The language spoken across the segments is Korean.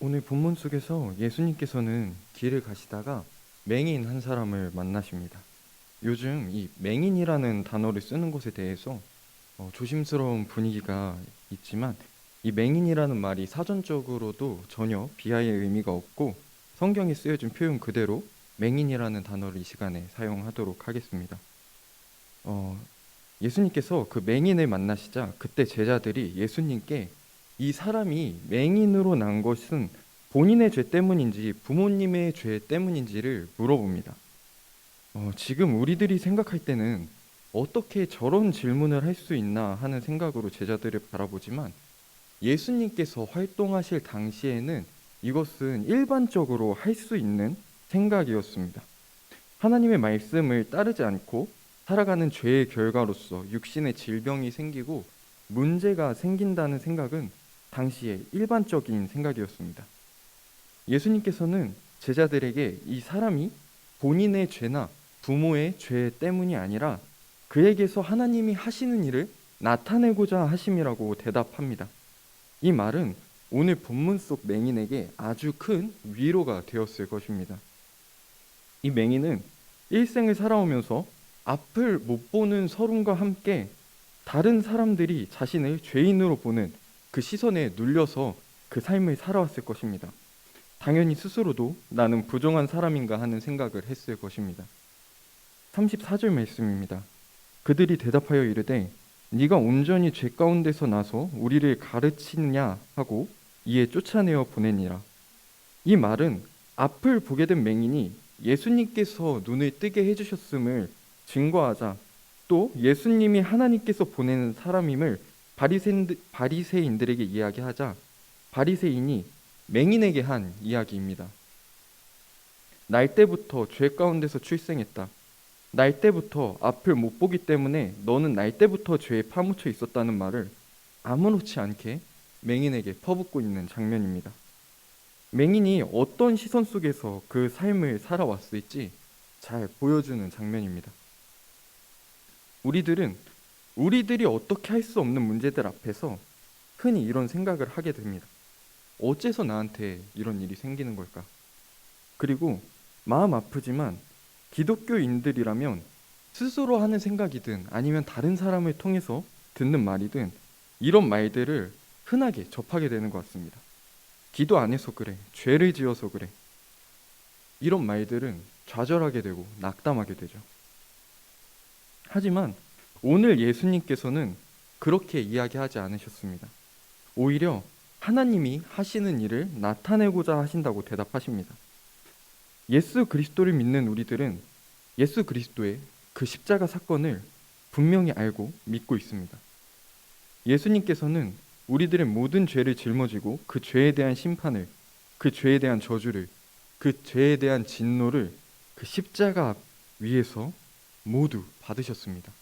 오늘 본문 속에서 예수님께서는 길을 가시다가 맹인 한 사람을 만나십니다. 요즘 이 맹인이라는 단어를 쓰는 것에 대해서 조심스러운 분위기가 있지만 이 맹인이라는 말이 사전적으로도 전혀 비하의 의미가 없고 성경에 쓰여진 표현 그대로 맹인이라는 단어를 이 시간에 사용하도록 하겠습니다. 어, 예수님께서 그 맹인을 만나시자 그때 제자들이 예수님께 이 사람이 맹인으로 난 것은 본인의 죄 때문인지 부모님의 죄 때문인지를 물어봅니다. 지금 우리들이 생각할 때는 어떻게 저런 질문을 할 수 있나 하는 생각으로 제자들을 바라보지만 예수님께서 활동하실 당시에는 이것은 일반적으로 할 수 있는 생각이었습니다. 하나님의 말씀을 따르지 않고 살아가는 죄의 결과로서 육신의 질병이 생기고 문제가 생긴다는 생각은 당시에 일반적인 생각이었습니다. 예수님께서는 제자들에게 이 사람이 본인의 죄나 부모의 죄 때문이 아니라 그에게서 하나님이 하시는 일을 나타내고자 하심이라고 대답합니다. 이 말은 오늘 본문 속 맹인에게 아주 큰 위로가 되었을 것입니다. 이 맹인은 일생을 살아오면서 앞을 못 보는 서름과 함께 다른 사람들이 자신을 죄인으로 보는 그 시선에 눌려서 그 삶을 살아왔을 것입니다. 당연히 스스로도 나는 부정한 사람인가 하는 생각을 했을 것입니다. 34절 말씀입니다. 그들이 대답하여 이르되 네가 온전히 죄 가운데서 나서 우리를 가르치느냐 하고 이에 쫓아내어 보내니라. 이 말은 앞을 보게 된 맹인이 예수님께서 눈을 뜨게 해주셨음을 증거하자 또 예수님이 하나님께서 보내는 사람임을 바리새인들에게 이야기하자 바리새인이 맹인에게 한 이야기입니다. 날 때부터 죄 가운데서 출생했다. 날 때부터 앞을 못 보기 때문에 너는 날 때부터 죄에 파묻혀 있었다는 말을 아무렇지 않게 맹인에게 퍼붓고 있는 장면입니다. 맹인이 어떤 시선 속에서 그 삶을 살아왔을지 잘 보여주는 장면입니다. 우리들이 어떻게 할 수 없는 문제들 앞에서 흔히 이런 생각을 하게 됩니다. 어째서 나한테 이런 일이 생기는 걸까? 그리고 마음 아프지만 기독교인들이라면 스스로 하는 생각이든 아니면 다른 사람을 통해서 듣는 말이든 이런 말들을 흔하게 접하게 되는 것 같습니다. 기도 안 해서 그래. 죄를 지어서 그래. 이런 말들은 좌절하게 되고 낙담하게 되죠. 하지만 오늘 예수님께서는 그렇게 이야기하지 않으셨습니다. 오히려 하나님이 하시는 일을 나타내고자 하신다고 대답하십니다. 예수 그리스도를 믿는 우리들은 예수 그리스도의 그 십자가 사건을 분명히 알고 믿고 있습니다. 예수님께서는 우리들의 모든 죄를 짊어지고 그 죄에 대한 심판을, 그 죄에 대한 저주를, 그 죄에 대한 진노를 그 십자가 위에서 모두 받으셨습니다.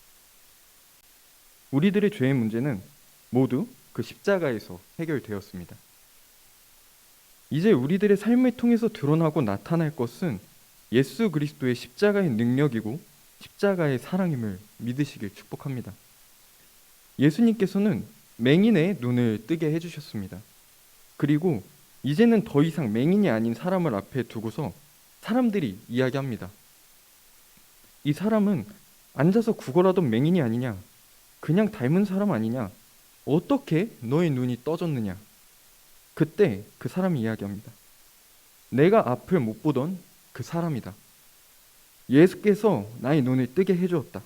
우리들의 죄의 문제는 모두 그 십자가에서 해결되었습니다. 이제 우리들의 삶을 통해서 드러나고 나타날 것은 예수 그리스도의 십자가의 능력이고 십자가의 사랑임을 믿으시길 축복합니다. 예수님께서는 맹인의 눈을 뜨게 해주셨습니다. 그리고 이제는 더 이상 맹인이 아닌 사람을 앞에 두고서 사람들이 이야기합니다. 이 사람은 앉아서 구걸하던 맹인이 아니냐? 그냥 닮은 사람 아니냐? 어떻게 너의 눈이 떠졌느냐? 그때 그 사람이 이야기합니다. 내가 앞을 못 보던 그 사람이다. 예수께서 나의 눈을 뜨게 해주었다.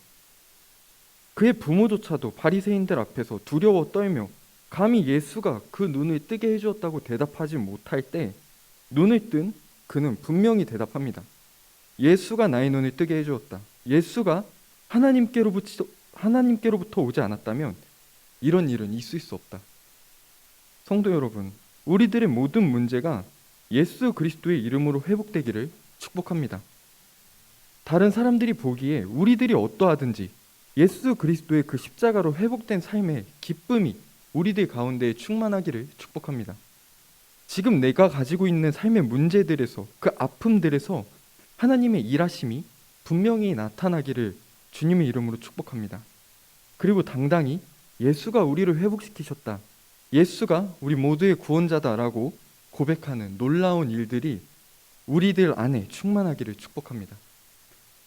그의 부모조차도 바리새인들 앞에서 두려워 떨며 감히 예수가 그 눈을 뜨게 해주었다고 대답하지 못할 때 눈을 뜬 그는 분명히 대답합니다. 예수가 나의 눈을 뜨게 해주었다. 예수가 하나님께로부터 오지 않았다면 이런 일은 있을 수 없다. 성도 여러분, 우리들의 모든 문제가 예수 그리스도의 이름으로 회복되기를 축복합니다. 다른 사람들이 보기에 우리들이 어떠하든지 예수 그리스도의 그 십자가로 회복된 삶의 기쁨이 우리들 가운데 충만하기를 축복합니다. 지금 내가 가지고 있는 삶의 문제들에서 그 아픔들에서 하나님의 일하심이 분명히 나타나기를 주님의 이름으로 축복합니다. 그리고 당당히 예수가 우리를 회복시키셨다. 예수가 우리 모두의 구원자다라고 고백하는 놀라운 일들이 우리들 안에 충만하기를 축복합니다.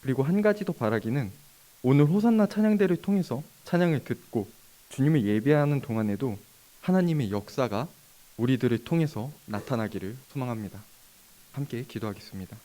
그리고 한 가지 더 바라기는 오늘 호산나 찬양대를 통해서 찬양을 듣고 주님을 예배하는 동안에도 하나님의 역사가 우리들을 통해서 나타나기를 소망합니다. 함께 기도하겠습니다.